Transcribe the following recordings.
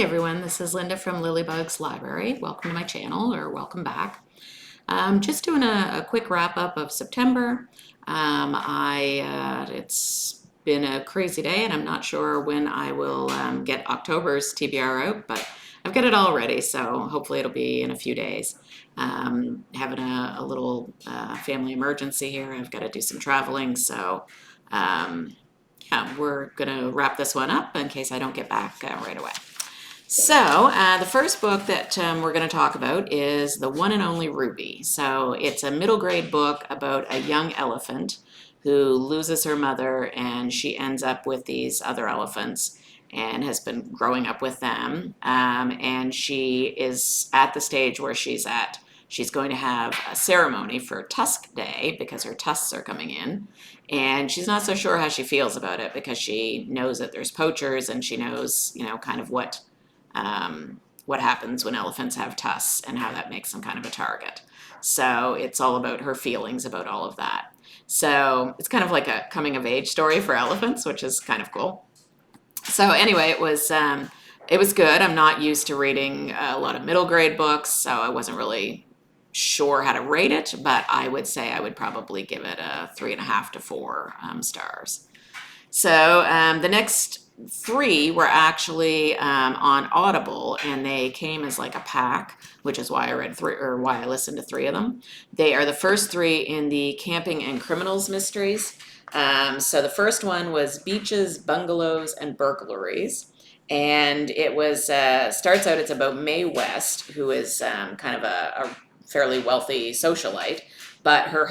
Hi everyone, this is Linda from Lilybug's Library. Welcome to my channel, or welcome back. Just doing a quick wrap up of September. It's been a crazy day and I'm not sure when I will get October's TBR out, but I've got it all ready, so hopefully it'll be in a few days. Having a little family emergency here. I've got to do some traveling, so yeah, we're gonna wrap this one up in case I don't get back right away. So, the first book that we're going to talk about is The One and Only Ruby. So, it's a middle grade book about a young elephant who loses her mother and she ends up with these other elephants and has been growing up with them. And she is at the stage where she's going to have a ceremony for Tusk Day because her tusks are coming in. And she's not so sure how she feels about it because she knows that there's poachers and she knows, kind of what happens when elephants have tusks and how that makes them kind of a target. So it's all about her feelings about all of that. So it's kind of like a coming of age story for elephants, which is kind of cool. So anyway, it was good. I'm not used to reading a lot of middle grade books, so I wasn't really sure how to rate it, but I would say I would probably give it a 3.5 to 4 stars. So the next three were actually on Audible, and they came as like a pack, which is why I read three, or why I listened to three of them. They are the first three in the Camping and Criminals mysteries. So the first one was Beaches, Bungalows, and Burglaries. And it was starts out, it's about Mae West, who is kind of a fairly wealthy socialite, but her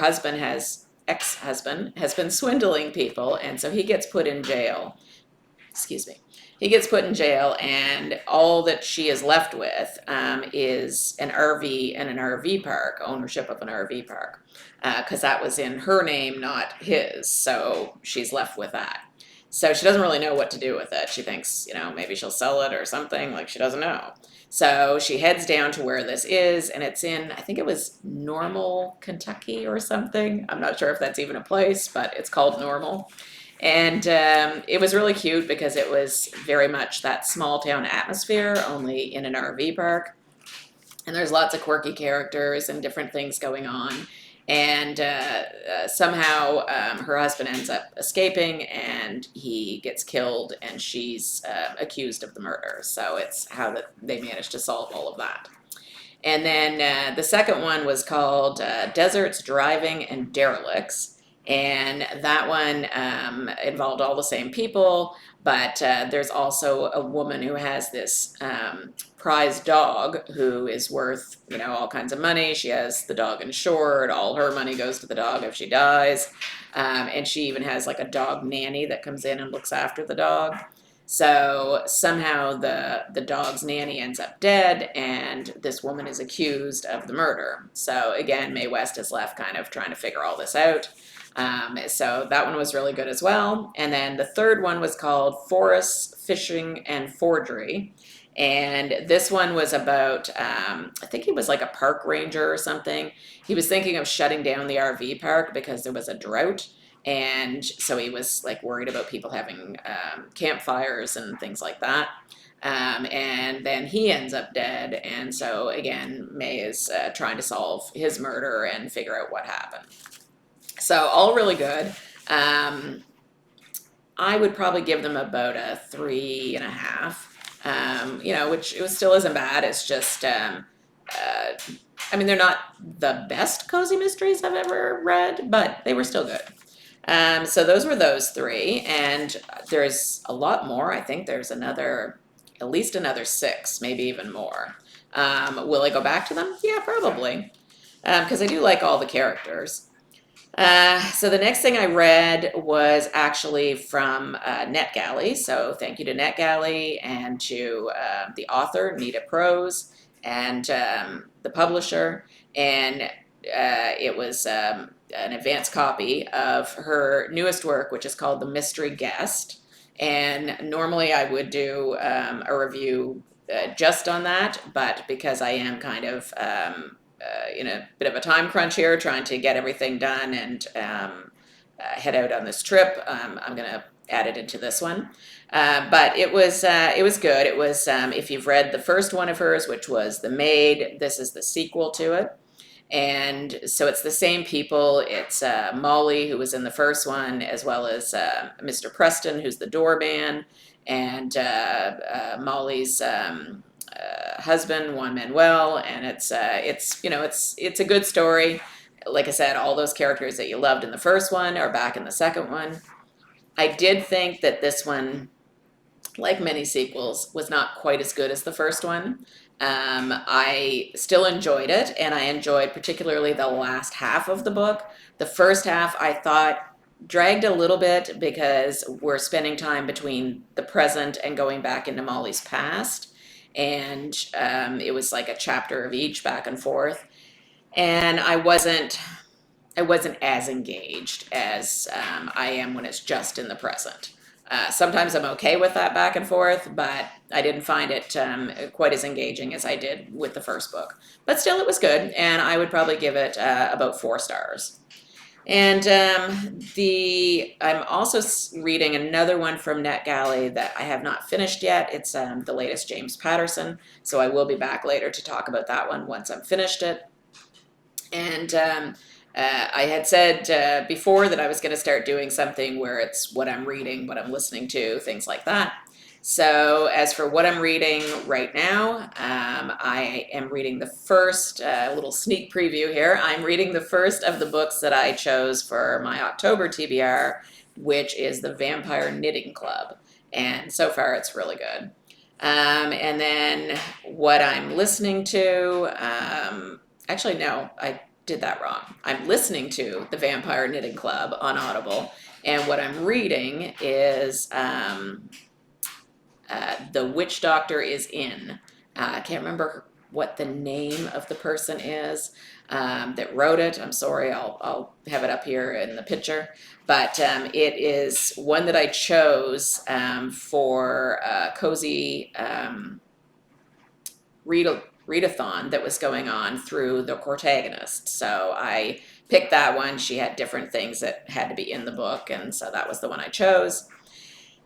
ex-husband has been swindling people, and so he gets put in jail. Excuse me. He gets put in jail, and all that she is left with is an RV and an RV park, ownership of an RV park, because that was in her name, not his. So she's left with that. So she doesn't really know what to do with it. She thinks, maybe she'll sell it or something. Like, she doesn't know. So she heads down to where this is, and it's in, I think it was Normal, Kentucky or something. I'm not sure if that's even a place, but it's called Normal. And it was really cute because it was very much that small town atmosphere, only in an RV park. And there's lots of quirky characters and different things going on. And somehow her husband ends up escaping and he gets killed and she's accused of the murder. So it's how they managed to solve all of that. And then the second one was called Deserts, Driving, and Derelicts. And that one involved all the same people, but there's also a woman who has this prize dog who is worth, all kinds of money. She has the dog insured. All her money goes to the dog if she dies. And she even has like a dog nanny that comes in and looks after the dog. So somehow the dog's nanny ends up dead, and this woman is accused of the murder. So again, Mae West is left kind of trying to figure all this out. So that one was really good as well. And then the third one was called Forests, Fishing, and Forgery. And this one was about, I think he was like a park ranger or something. He was thinking of shutting down the RV park because there was a drought. And so he was like worried about people having campfires and things like that. And then he ends up dead. And so again, Mae is trying to solve his murder and figure out what happened. So all really good. I would probably give them about a 3.5. Which it still isn't bad. It's just, they're not the best cozy mysteries I've ever read, but they were still good. So those were those three, and there's a lot more. I think there's at least another 6, maybe even more. Will I go back to them? Yeah, probably, because I do like all the characters. So the next thing I read was actually from Net Galley. So thank you to Net Galley and to the author, Nita Prose, and the publisher. And it was an advance copy of her newest work, which is called The Mystery Guest. And normally I would do a review just on that, but because I am kind of in a bit of a time crunch here, trying to get everything done and head out on this trip, I'm going to added into this one. But it was good. It was, if you've read the first one of hers, which was The Maid, this is the sequel to it. And so it's the same people. It's Molly, who was in the first one, as well as Mr. Preston, who's the doorman, and Molly's husband, Juan Manuel. And it's it's a good story. Like I said, all those characters that you loved in the first one are back in the second one. I did think that this one, like many sequels, was not quite as good as the first one. I still enjoyed it, and I enjoyed particularly the last half of the book. The first half I thought dragged a little bit because we're spending time between the present and going back into Molly's past, and it was like a chapter of each back and forth, and I wasn't as engaged as I am when it's just in the present. Sometimes I'm okay with that back and forth, but I didn't find it quite as engaging as I did with the first book. But still, it was good, and I would probably give it about 4 stars. And I'm also reading another one from Net Galley that I have not finished yet. It's the latest James Patterson, so I will be back later to talk about that one once I've finished it. And I had said before that I was going to start doing something where it's what I'm reading, what I'm listening to, things like that. So as for what I'm reading right now, I am reading the first, little sneak preview here, I'm reading the first of the books that I chose for my October TBR, which is The Vampire Knitting Club. And so far it's really good. And then what I'm listening to, actually no, I did that wrong. I'm listening to The Vampire Knitting Club on Audible, and what I'm reading is The Witch Doctor is In. I can't remember what the name of the person is that wrote it. I'm sorry, I'll have it up here in the picture. But it is one that I chose for a cozy readathon that was going on through the Cortagonist. So I picked that one. She had different things that had to be in the book, and so that was the one I chose.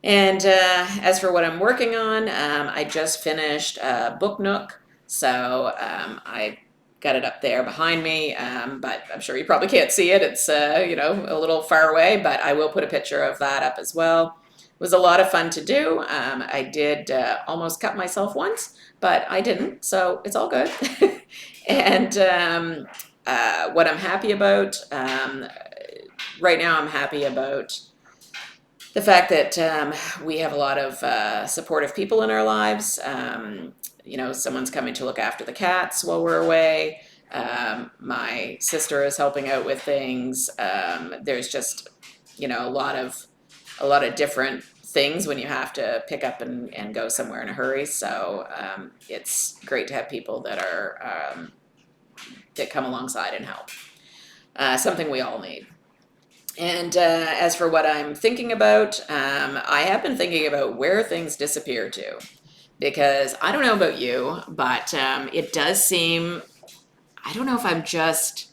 And as for what I'm working on, I just finished Book Nook, so I got it up there behind me, but I'm sure you probably can't see it. It's a little far away, but I will put a picture of that up as well. It was a lot of fun to do. I did almost cut myself once, but I didn't, so it's all good. And what I'm happy about, right now I'm happy about the fact that we have a lot of supportive people in our lives. Someone's coming to look after the cats while we're away. My sister is helping out with things. There's just, a lot of different things when you have to pick up and go somewhere in a hurry. So it's great to have people that are that come alongside and help. Something we all need. And as for what I'm thinking about, I have been thinking about where things disappear to. Because I don't know about you, but it does seem, I don't know if I'm just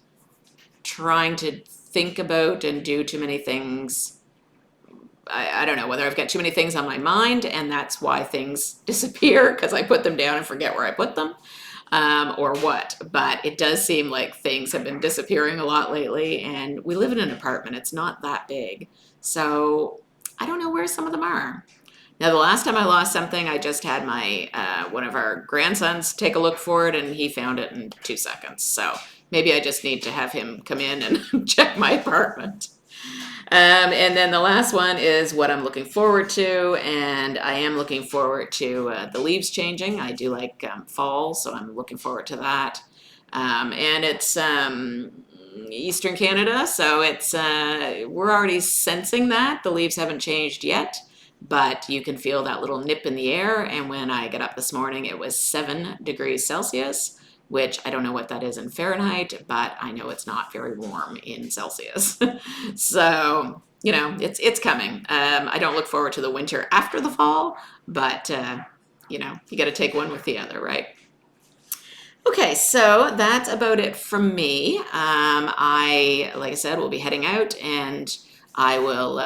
trying to think about and do too many things. I don't know whether I've got too many things on my mind and that's why things disappear because I put them down and forget where I put them, or what. But it does seem like things have been disappearing a lot lately, and we live in an apartment. It's not that big. So I don't know where some of them are. Now, the last time I lost something, I just had my one of our grandsons take a look for it, and he found it in 2 seconds. So maybe I just need to have him come in and check my apartment. And then the last one is what I'm looking forward to, and I am looking forward to the leaves changing. I do like fall, so I'm looking forward to that. And it's Eastern Canada, so it's we're already sensing that. The leaves haven't changed yet, but you can feel that little nip in the air. And when I got up this morning, it was 7 degrees Celsius, which I don't know what that is in Fahrenheit, but I know it's not very warm in Celsius. So, it's coming. I don't look forward to the winter after the fall, but, you got to take one with the other, right? Okay, so that's about it from me. Like I said, will be heading out, and I will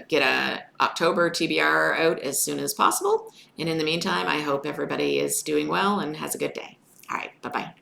get a October TBR out as soon as possible. And in the meantime, I hope everybody is doing well and has a good day. All right, bye-bye.